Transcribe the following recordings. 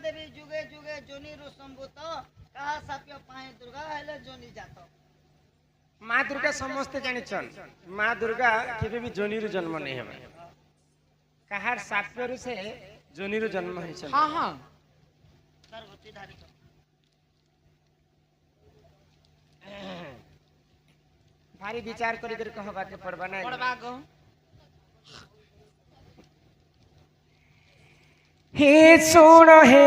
देवी जुगे जुगे जोनिरु संभूत कहा साप्य पाए दुर्गा हेले जोनि जात माँ दुर्गा समस्ते जानिछन माँ दुर्गा केबे भी जोनिरु जन्म नहीं हेबे कहार साप्यरु से जोनिरु जन्म होइछन हाँ हाँ गर्भवती धारी भारी विचार करी कर कहबा के पड़बा ना पड़बा गो हे सुन हे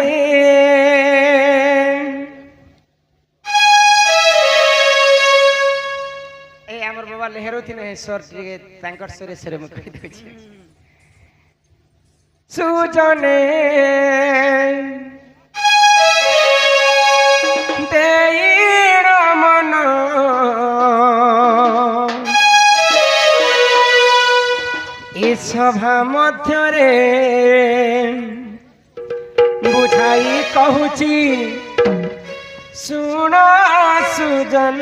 ए हमर बाबा लेहरो थिन हे सर टिके तांकर सरे सरे म कहि दै छी सुजने देईर मन ए सभा मध्यरे बुझाई कहूची सुन सुजन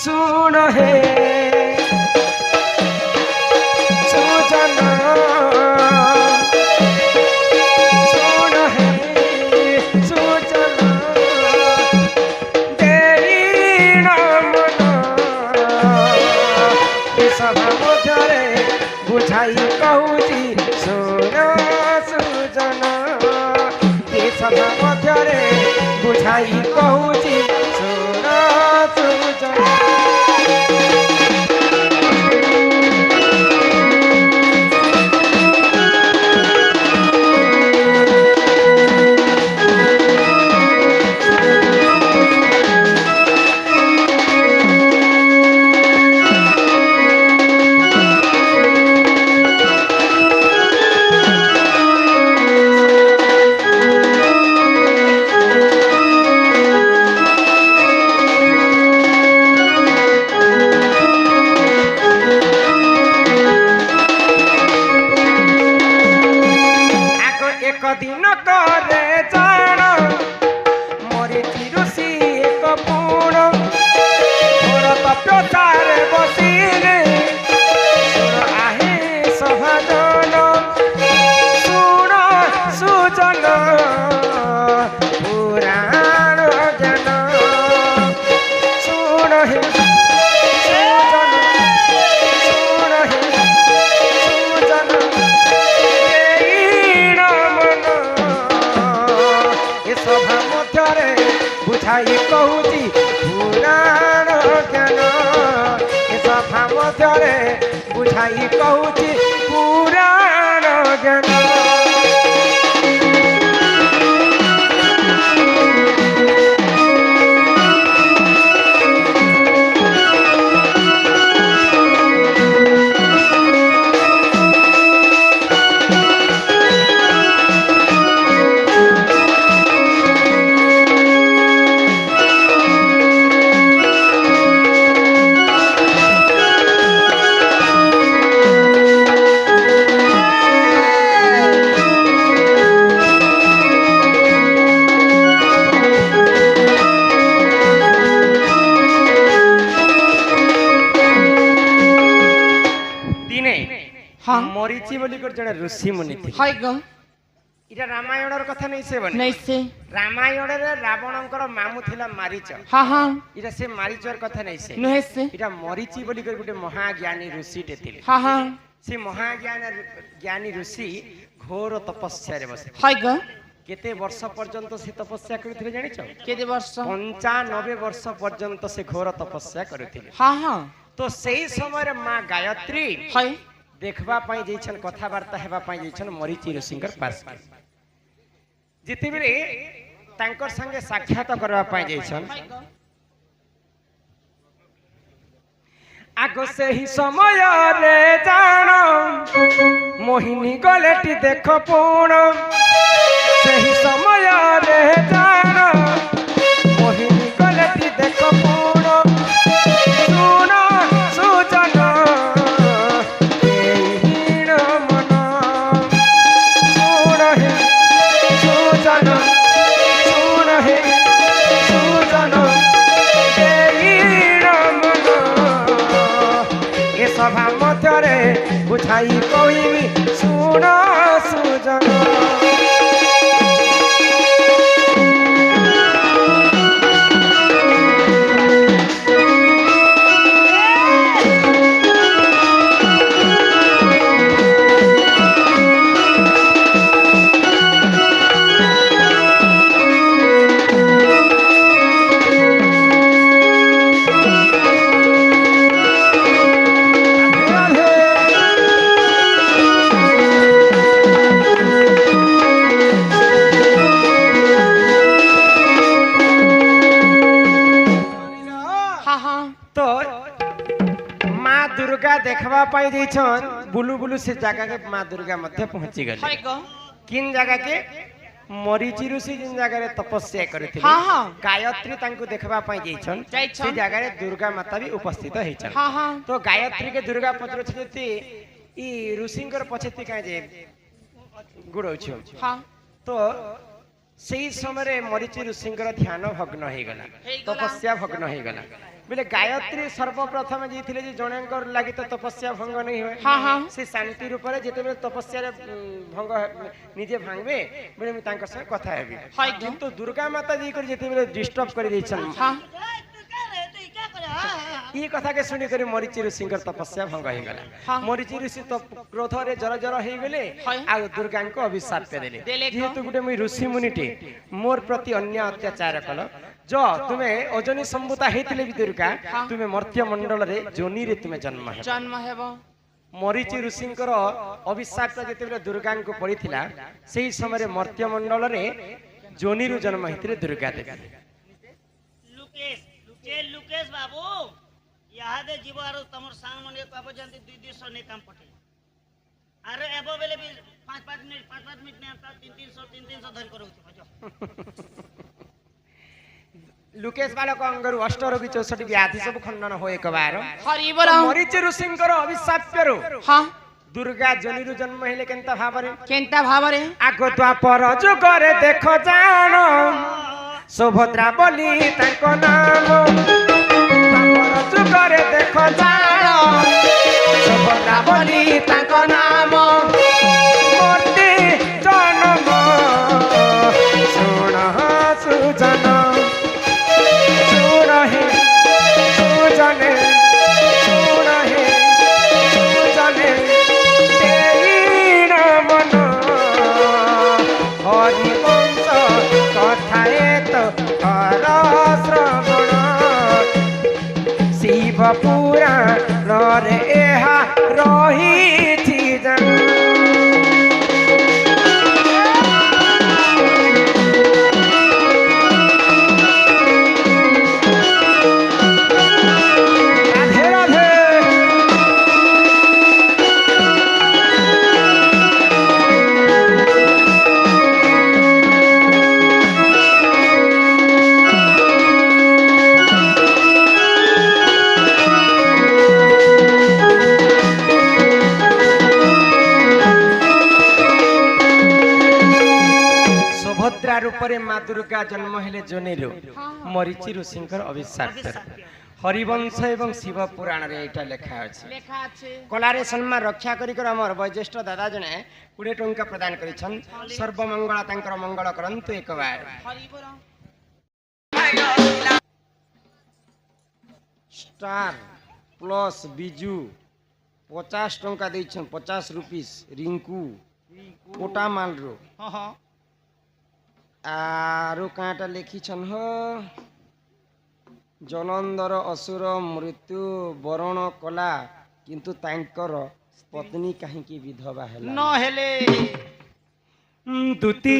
सुन हे सुजन सुन हे सुजन देई मन ए सभा मध्यरे बुझाई कहूची सुन सुजन ए सभा मध्यरे बुझाई कहूची सुन सुजन दिन करे जान मरी चिरुसी एक पूर्ण मोर तप्यतार बसिले सुन आहे सभाजन सुन सुजन पुराण ज्ञान सुन हे सुजन सुन हे सुजन सभा मध्यरे बुझाई कहूची पुराण ज्ञान ए सभा मध्यरे बुझाई कहूची पुराण ज्ञान मरीची बोली कर जड़े ऋषि मुनि थी हाय गो इटा रामायण कथा नहीं से बने नहीं से रामायण रे रावणंकर मामू थिला मारीच हाँ हाँ इटा से मारीचर कथा नहीं से नहीं से इटा मरीची बोली कर गुटे महाज्ञानी ऋषि टे थिले हाँ हाँ से महाज्ञानी ऋषि घोर तपस्या रे बसे हाय गो केते वर्ष पर्यंत से तपस्या करथिले जानि छ केते वर्ष 95 वर्ष पर्यंत से घोर तपस्या करथिले हाँ हाँ तो सही समय मां गायत्री हाय देखबा पाई जैछन कथावार्ता हेबा पाई जैछन मरीची ऋषिंकर पास जिते बेले तांकर संगे साक्षात करबा पाई जैछन आगो से ही समय रे जानो मोहिनी गलेटी देख पूर्ण से ही समय रे जानो मोहिनी गलेटी देख पूर्ण सुन सुजन बुझाई कहबी सुन सुजन तो माँ दुर्गा देखवा पाई जाइछन बुलु बुलु से जगह के माँ दुर्गा मध्य पहुंची गले किन जगह के मरीचि ऋषि जिन जगह रे तपस्या करथिले गायत्री तांको देखवा पाई जाइछन से जगह रे दुर्गा माता भी उपस्थित हैछन तो गायत्री के दुर्गा पत्र छति ई ऋषिंकर पछति काहे जे गुड़ौ छ तो सेही समय मरीचि ऋषिंकर ध्यान भग्न हो गला तपस्या भग्न हो गला बोले गायत्री सर्वप्रथम जीथिले जे जणेकर लागि तो तपस्या भंग नहीं होय से शांति रूप रे जेते बेले तपस्या रे भंग निजे भांगबे बोले मी तांकर संग कथा हेबी किंतु दुर्गा माता जी कर जेते बेले डिस्टर्ब कर दैछन ई कथा के सुनी करे मरीचि ऋषिंकर तपस्या भंग हो गला मरीचि ऋषि तो क्रोध रे जर जर हो गेले आ दुर्गा को अभिशाप देले जेहेतु गुटे मी ऋषि मुनिटे मोर प्रति अन्य अत्याचार कल जो तुम्हें अजनी संभूता हेतिले भी दुर्गा तुम्हें मर्त्य मंडल रे जोनी रे तुम्हें जन्म हेबो मरीचि ऋषिंकर अभिशाप जेते दुर्गा को पड़ीथिला सेही समय मर्त्य मंडल रे जोनी रु जन्म हेतिले दुर्गा देवी लुकेश बाबू यहाँ दे जीव आरो तमर सांग मने पापो जानती 200 ने काम पटे अरे एबो बेले भी 5-5 मिनट ने आता 300 धर करो बजो लुकेश बालक अंगरु अष्टरोगी 64 व्याधि सब खंडन हो एक बार मरीचि ऋषिंकर अभिशाप्यरु दुर्गा जनिरु जन्म हेले केंता भाबरे आगो द्वापर जुगरे देखो जानो सुभद्रा बोली तांको नाम द्वापर जुगरे देखो जानो सुभद्रा बोली तांको नाम मूर्ति जन्म सुन सुजन पुराण रे एहा रही जन रूपरे माँ दुर्गा जन्म हेले जोनेरो मरीचि ऋषिंकर अभिशाप हरिवंश एवं शिव पुराण रे एटा लेखा अछि कलारे सम्मान रक्षा करी कर हमर वैज्येष्ठ दादा जने 20 टंका प्रदान करिछन सर्वमंगल तांकर मंगल करंतु एक बार स्टार प्लस बिजू 50 टंका दैछन 50 रुपीस रिंकू कोटा माल रो आरु काटा लिखिछन हो जलंधर असुर मृत्यु वरण कला किंतु तांकर पत्नी कहीं की विधवा हेला न हेले दुती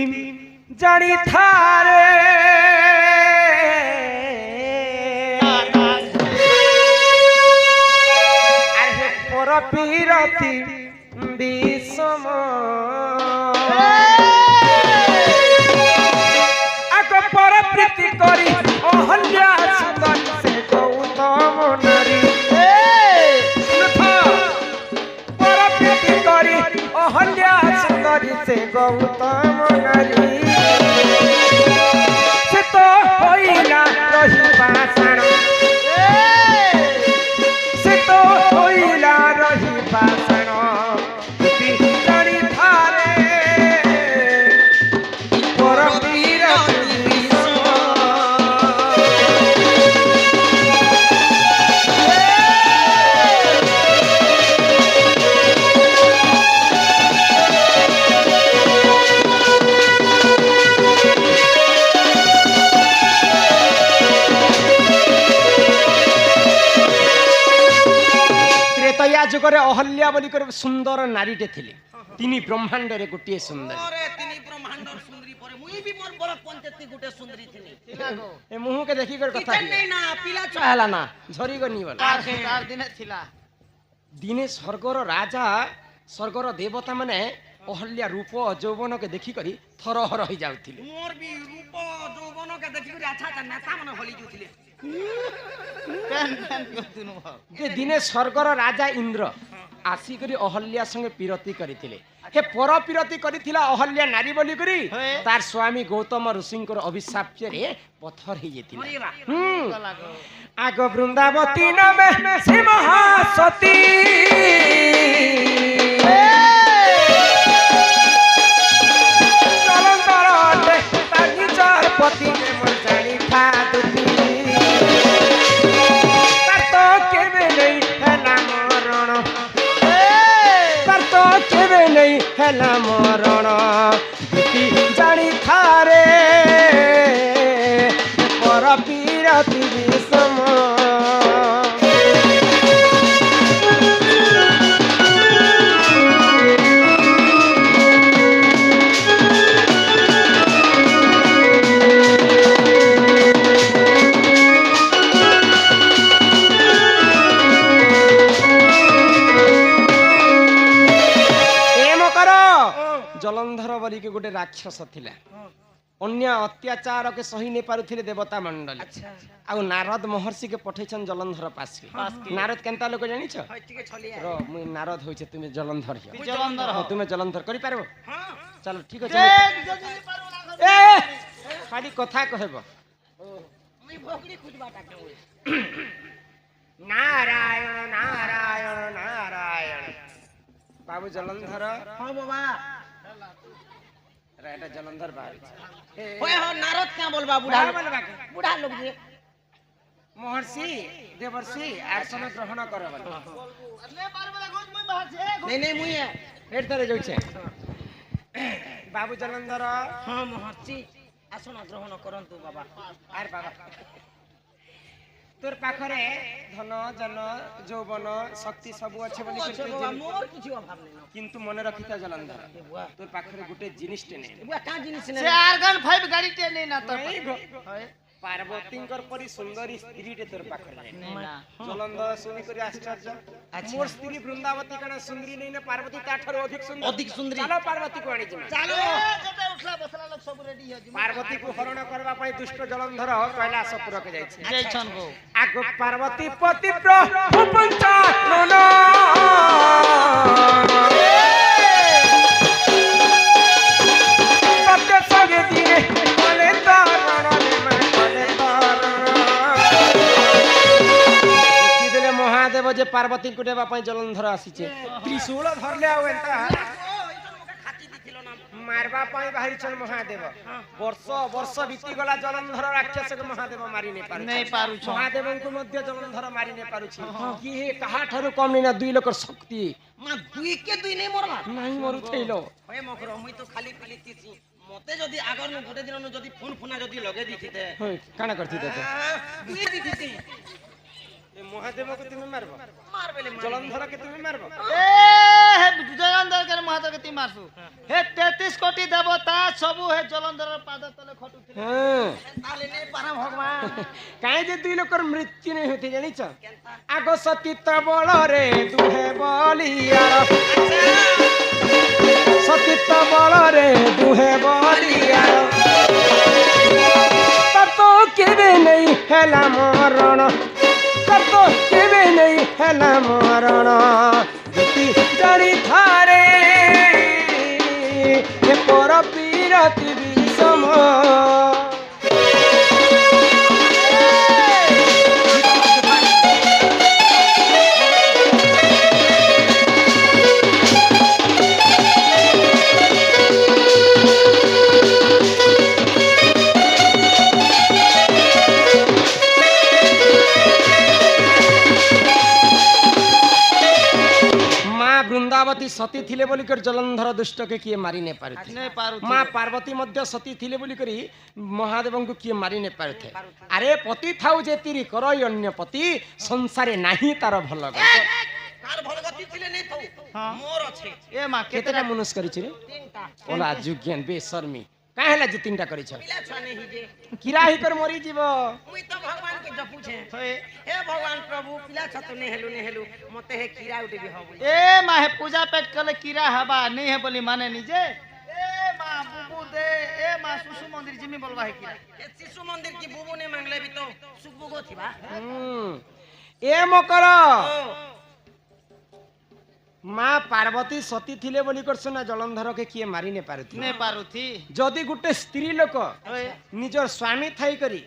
जानी थारे अरे पर पीरती विषम प्रीति करी अहल्या सुंदर से गौतम नारी पर प्रीति करी अहल्या सुंदर से गौतम नारी से तो होइला रही पाषाण से तो होइला रही पाषाण ଅହଲ୍ୟା ବୋଲି କରି ସୁନ୍ଦର ନାରୀଟେ ଥିଲେ ତିନି ବ୍ରହ୍ମାଣ୍ଡରେ ଗୋଟିଏ ସୁନ୍ଦରୀ अरे तिनी ब्रह्मांडर सुंदरी परे मुई भी मोर बड़ पंचायती गुटे सुंदरी थिनी ଏ ମୁହଁକେ ଦେଖିକରି କଥା किचन नहीं ना पिला चाहला ना ଝରିଗନି ଗଲା चार दिन थिला ଦିନେ ସ୍ୱର୍ଗର ରାଜା ସ୍ୱର୍ଗର ଦେବତା ମାନେ ଅହଲ୍ୟା ରୂପ ଯୌବନକେ ଦେଖିକରି ଥରହର ହେଇଯାଉଥିଲେ मोर भी रूप जौवन के देखि कर अच्छा अच्छा नेता मन हली जुथिले ଯେ ଦିନେ ସ୍ୱର୍ଗର ରାଜା ଇନ୍ଦ୍ର ଆସିକରି ଅହଲ୍ୟା ସଙ୍ଗେ ପିରତି କରିଥିଲେ ହେ ପର ପିରତି କରିଥିଲା ଅହଲ୍ୟା ନାରୀ ବୋଲି କରି ତାର ସ୍ୱାମୀ ଗୌତମ ଋଷିଙ୍କର ଅଭିଶାପ୍ୟରେ ପଥର ହେଇଯାଇଥିଲା मरिबा ଆଗ ବୃନ୍ଦାବତୀ ନାମେ ସେ ମହାସତୀ ଜଳନ୍ଧର ଅଟେ ତା ନିଜର ପତି ମୋର ଜାଣିଥା ଦୁତି ତାର ତ କେବେ ନେଇ ହେଲା ମରଣ ତାର ତ କେବେ ନେଇ ହେଲା ମରଣ ଦୁତି ଜାଣିଥାରେ ପର ପିରତି ବିଷମ ଜଳନ୍ଧର ବୋଲିକି ଗୋଟେ ରାକ୍ଷସ ଥିଲା ଅନ୍ୟ ଅତ୍ୟାଚାରକେ ସହି ନେଇ ପାରୁଥିଲେ ଦେବତା ମଣ୍ଡଳୀ ଆଉ ନାରଦ ମହର୍ଷିକେ ପଠେଇଛନ୍ ଜଳନ୍ଧର ପାଶକେ ନାରଦ କେନ୍ତା ଲୋକ ଜାଣିଛ ଟିକେ ଛଲିଆ ର ମୁଇଁ ନାରଦ ହୋଇଛେ ତୁମେ ଜଳନ୍ଧର तू जलंधर हो ତୁମେ ଜଳନ୍ଧର କରିପାରିବ हां ଚାଲ ଠିକ ଅଛି जल्दी पारो ना ଏ ଖାଲି କଥା କହିବ मुई भोगड़ी खुजबा टाके होय ନାରାୟଣ ନାରାୟଣ ନାରାୟଣ ବାବୁ ଜଳନ୍ଧର हां बाबा रे, ଏଟା ଜଳନ୍ଧର ବାହାରିଛି होय हो नारद क्या बोलबा बुढ़ा बुढ़ा लोग जे महर्षि देवर्षि आसन ग्रहण कर नहीं नहीं मुई है एडतरे जाउछे बाबू जलंधर हां महर्षि आसन ग्रहण करंतु बाबा आर बाबा तोर पाखरे धन जन यौवन शक्ति सब अच्छे बोली अच्छा बाबा मोर किछु अभाव नहीं किंतु मन रखिता जलंधर बुआ तोर पाखरे गुटे जिनिसटे नै बुआ का जिनिस ने से आर्गन 5 गाड़ी टे नहीं ना तो पार्वतींकर परी सुंदरी स्त्रीटे तोर पाखरे नै नहीं ना जलंधर सुनी करी आश्चर्य मोर स्त्री वृंदावती कना सुंदरी नहीं ना पार्वती ताठरो अधिक सुंदरी चलो पार्वती को आनी जिमा चलो जेते उठला बसला लोग सब रेडी हो जी पार्वती को हरण करबा पई दुष्ट जलंधर कैलासपुर के जाय छै जय छन को आगो पार्वती पति प्रभु पंचानन सत्य संगे दिने बोले तारण मन बोले तारण किदले महादेव जे पार्वती को देबा पई जलंधर आसी छै त्रिशूल धरले आउ एंता मारबा पाई बाहरी चल महादेव वर्ष वर्ष बीती गला जलंधर राक्षस के महादेव मारी नहीं पारु नहीं पारु छ महादेव को मध्य जलंधर मारी नहीं पारु छी कि हे कहा ठारू कम नहीं ना दुई लोकर शक्ति मा दुई के दुई नहीं मोरला नहीं मरु थैलो होय मखरो मुई तो खाली खाली तीसी मते जदी आगर न गोटे दिन न जदी फोन फोना जदी लगे दिथिते होय काना करथि ते दुई दिथिते ए महादेव को तुम मारबो मार बेले जलंधर के तुम मारबो ए हे जलंधर के महादेव के ती मारसु हे 33 कोटी देवता सबु हे जलंधर पाद तले खटु हां ताले नहीं पारा भगवान काहे जे दुई लोकर मृत्यु नहीं होती जानी छ आगो सतीत बल रे दुहे बलिया सतीत बल रे दुहे बलिया तो केबे नहीं हैला मरण तो केबे नहीं हैला मरण जति जानी थारे ये पर पीरति विषम वृंदावती सती थिले बोली कर जलंधर दुष्ट के किए मारी ने पारुथे नहीं पारु मां पार्वती मध्य सती थिले बोली करी महादेव को किए मारी ने पारुथे अरे पति थाउ जे तिरी करई अन्य पति संसारे नाही तार भल তার ভলগতি ছিলে নেই তো হ্যাঁ। মোর আছে এ মা কেতেটা মনুষ করিছি রে তিনটা ওলা যুজ্ঞান বেশর্মী কাহে ହେଲା যে তিনটা କରିଛ পিলা ছুয়া নেই যে কিরা হি কর মরি ଯିବ মুই তো ভগবান কে জপুছে হয়ে हे भगवान प्रभु पिला छतु ने हेलु मते हे कीड़ा उठे भी हबो ए मा हे पूजा पेट कले कीड़ा हवा नहीं है बोली माने निजे ए मा बुबू दे ए मा सुसु मंदिर जिमी बोलवा है कीड़ा ए शिशु मंदिर की बुबू ने मांगले भी तो सुबुगो थिबा ଏ ମକର ओ ମା ପାର୍ବତୀ ସତୀ ଥିଲେ ବୋଲି କରଛ ନା ଜଳନ୍ଧରକେ କିଏ ମାରି ନେ ପାରୁଥି ने पारू थी ଯଦି ଗୋଟେ ସ୍ତ୍ରୀ ଲୋକ ओए ନିଜର ସ୍ୱାମୀ ଥାଇ କରି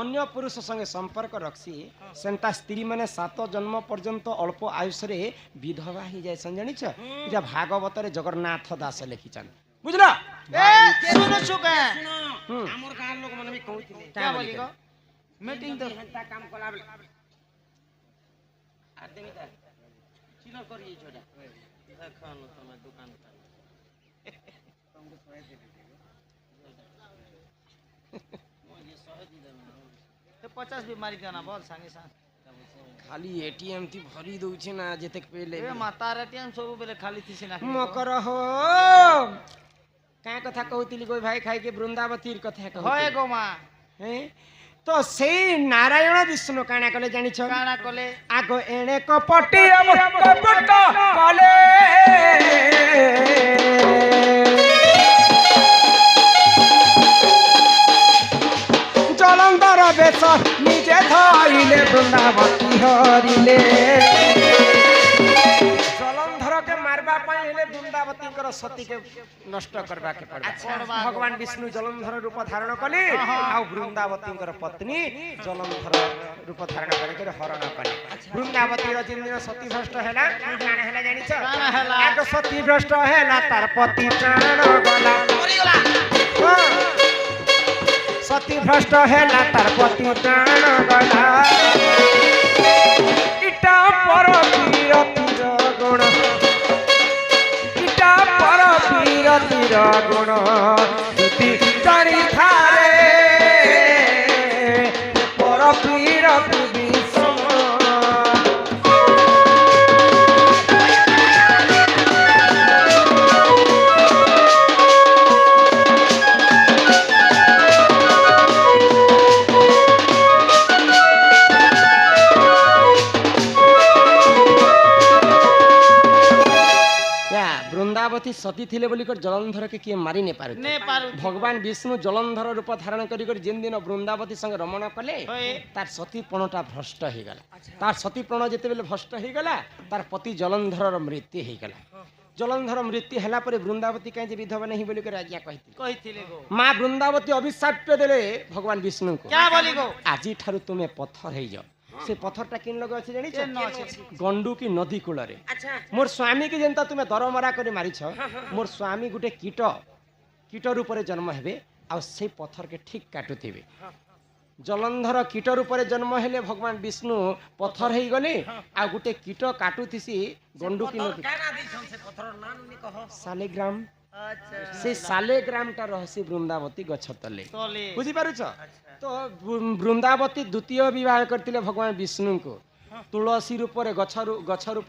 ଅନ୍ୟ ପୁରୁଷ ସଙ୍ଗେ ସମ୍ପର୍କ ରଖସି ସେନ୍ତା ସ୍ତ୍ରୀ ମାନେ 7 ଜନ୍ମ ପର୍ଯ୍ୟନ୍ତ ଅଳ୍ପ ଆୟୁଷରେ ବିଧବା ହେଇ ଯାଇଛନ୍ ଜାଣିଛ ଏଟା ଭାଗବତରେ ଜଗନ୍ନାଥ ଦାସ ଲେଖିଛନ୍ ବୁଝିଲ ए सुनो सुका सुनो हमर गांव लोग मन भी कहउथिले क्या बोली गो मीटिंग तो हेंता काम कला बले आ देमी ता चिलो करिए छोड़ा देखो न तुम दुकान तो 50 बीमारी जाना बोल संगे संग ଖାଲି ଏଟିଏମ୍ ଟି ଭରି ଦଉଛି ନା ଯେତେ ପେଲେ ए माता एटीएम सब बेले खाली थी सिना ମକର ହୋ କାଁ କଥା କହୁଥିଲି ଗୋ ଭାଇ ଖାଇକି ବୃନ୍ଦାବତୀର କଥା होए କହୁଥିଲି गो मा ହେଁ? ତ ସେଇ ନାରାୟଣ ବିଷ୍ଣୁ କାଣା କଲେ ଜାଣିଛ काना कोले ଆଗ ଏଣେ କପଟି କପଟ କଲେ ଜଳନ୍ଧର ବେଶ ନିଜେ ଧରିଲେ ବୃନ୍ଦାବତୀ ହରିଲେ ଜଳନ୍ଧରକେ ମାରବା ପାଇଁ ହେଲେ ବୃନ୍ଦାବତୀଙ୍କର ସତୀକେ ନଷ୍ଟ କରବାକେ ପଡବା ଭଗବାନ ବିଷ୍ଣୁ ଜଳନ୍ଧର ରୂପ ଧାରଣ କଲେ ଆଉ ବୃନ୍ଦାବତୀଙ୍କର ପତ୍ନୀ ଜଳନ୍ଧର ରୂପ ଧାରଣ କରିକି ହରଣ କଲେ ବୃନ୍ଦାବତୀର ଯେନ୍ ଦିନ ସତୀ ଭ୍ରଷ୍ଟ ହେଲା କାଣା ହେଲା ଜାଣିଛ କାଣା ହେଲା? ଆଗ ସତୀ ଭ୍ରଷ୍ଟ ହେଲା ତାର ପତି ପ୍ରାଣ ଗଲା मरी गला सती भ्रष्ट हेला तार पति प्राण गला इटा पर वीरतिर गुण इटा पर वीरतिर गुण स्तुति करी थारे पर वीर विषम ବୃନ୍ଦାବତୀ ସତୀ ଥିଲେ ବୋଲି କରି ଜଳନ୍ଧରକେ କିଏ ମାରି ନେ ପାରୁ ने पारू ଭଗବାନ ବିଷ୍ଣୁ ଜଳନ୍ଧର ରୂପ ଧାରଣ କରି କରି ଯେନ୍ ଦିନ ବୃନ୍ଦାବତୀ ସଙ୍ଗେ ରମଣ କଲେ होए ତାର ସତୀପଣଟା ଭ୍ରଷ୍ଟ ହେଇଗଲା ତାର ସତୀପଣ ଯେତେବେଳେ ଭ୍ରଷ୍ଟ ହେଇଗଲା ତାର ପତି ଜଳନ୍ଧରର ମୃତ୍ୟୁ ହେଇଗଲା ଜଳନ୍ଧର ମୃତ୍ୟୁ ହେଲା ପରେ ବୃନ୍ଦାବତୀ କାହିଁ ଯେ ବିଧବା ନାହିଁ ବୋଲି କରି ଆଜ୍ଞା କହିଥିଲେ कही थिले गो ମା ବୃନ୍ଦାବତୀ ଅଭିଶାପ ଦେଲେ ଭଗବାନ ବିଷ୍ଣୁଙ୍କୁ क्या बोली गो ଆଜିଠାରୁ ତୁମେ ପଥର ହେଇଯାଅ ସେ ପଥରଟା କିନ୍ ଲଗା ଅଛି ଜାଣିଛ କେନ୍ ଅଛି? ଗଣ୍ଡୁ କି ନଦୀ କୂଳରେ अच्छा मोर स्वामी की जेनता तुम्हें दरमरा कर मारिछ मोर स्वामी गुटे कीट कीट रूप में जन्म हेबे आ से पत्थर के ठीक काटुथिबे जलंधर कीट रूप में जन्म हेले भगवान विष्णु पत्थर हे गले आ गुटे कीट काटुथिसी गंडू की नदी काना दिसन से पत्थर नाम नि कह सालेग्राम अच्छा से सालेग्राम टा रहसी वृंदावती गछ तले तोले बुझी पारुछ तो वृंदावती द्वितीय विवाह करतिले भगवान विष्णु को तुलसी रूप गछ रूप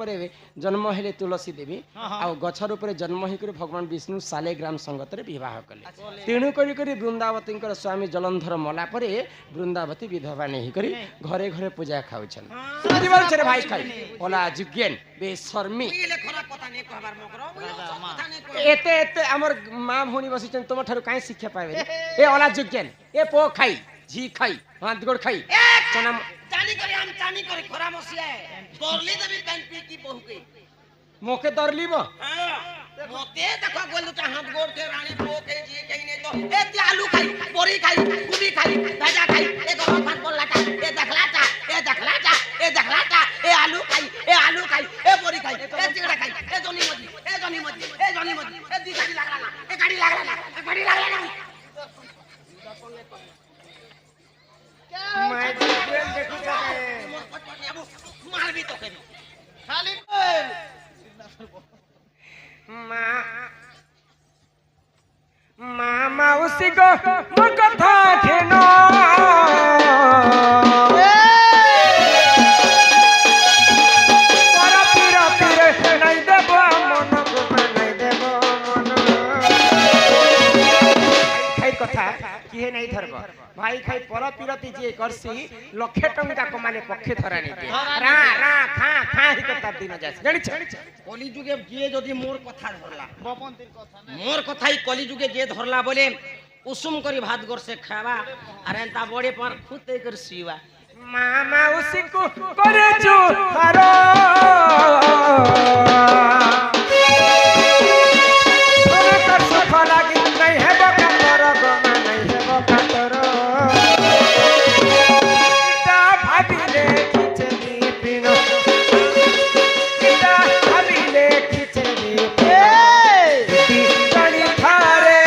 जन्म हेले तुलसी देवी आ गछ रूप जन्म होकर भगवान विष्णु सालेग्राम संगत विवाह कले तेणु करी वृंदावती स्वामी जलंधर मला परे वृंदावती विधवा नहीं करी घरे घरे पूजा खाउछन बुझिबार भाई खाई ओला जुज्ञान बेशर्मी पहिले खरा पता नै कहबार मकरो पता नै कह एते एते हमर मां भौणी बसिछन तुम ठारू काई शिक्षा पाबे ए ओला जुज्ञान ए पो खाई जी खाई हाथ गोड़ खाई चना जानी करे खरा मसिया दरली देबी पेन पी की बहु के मोके दर लीब मोते देखो गोलू का हाथ गोड़ के रानी बो के जी कहीं नहीं तो ए ते आलू खाई बोरी खाई कुबी खाई भाजा खाई ए गरम भात बोल लाटा ए देखलाटा ए देखलाटा ए देखलाटा ए आलू खाई ए बोरी खाई ए चिगड़ा खाई ए जनी मजी ए जनी मजी ए जनी मजी ए दी गाड़ी लागला ना ए गाड़ी लागला ना ए गाड़ी लागला ना मैं जुज्ञान देखु जाके मोर पटपट अब मार भी तो करी खाली माउसी को मोर कथा घेनो पर पीर किहे नहीं धरब भाई खाई पर पिरती जे करसी लक्षे टंका कमाने पक्षे धरा नहीं दे रा रा खा खा ही करता दिन जास जानि छ कली जुगे जे जदि मोर कथा धरला बपंतीर কথা না मोर कथा ही कली जुगे जे धरला बोले उषुम करी भात गोर से खावा अरे एंता बड़े पर खुद ते कर सीवा मामा उसी को करे जो हरो सोना कर सुख लागी नहीं है बकतर गोमा नहीं है बकतर इता भाबिले खिचड़ी पिनो इता भाबिले खिचड़ी पिनो थारे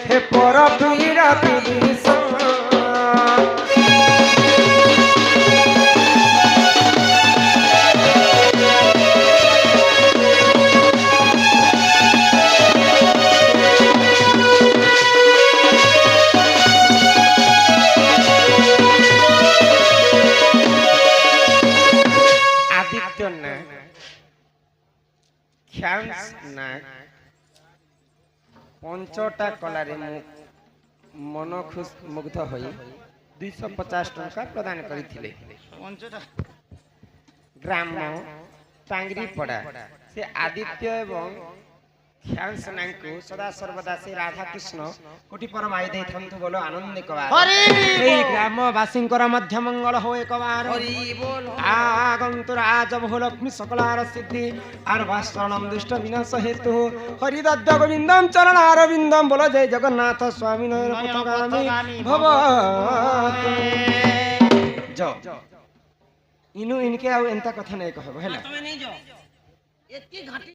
हे पर पीरा पिली सा पंचटा कलारे मन खुश मुग्ध होई 250 टंका प्रदान करिथिले পঞ্চটা ग्राम टांगरी पड़ा से आदित्य एवं ख्यांस नांकु सदा सर्वदा से राधा कृष्ण कोटि परम आय दे थंतु बोलो आनंद कबार हरि ए ग्राम वासिंकर मध्य मंगल हो एकबार हरि बोल आगंतुर आज बहु लक्ष्मी सकलार सिद्धि आर वासरणम दुष्ट विनाश हेतु हरिदद्द गोविंदम चरणार विंदम बोलो जय जगन्नाथ स्वामी नर पथगामी भव जो इनु इनके आउ एंता कथा नहीं कहबो हैला તમે નહીં જો એકી ઘાટી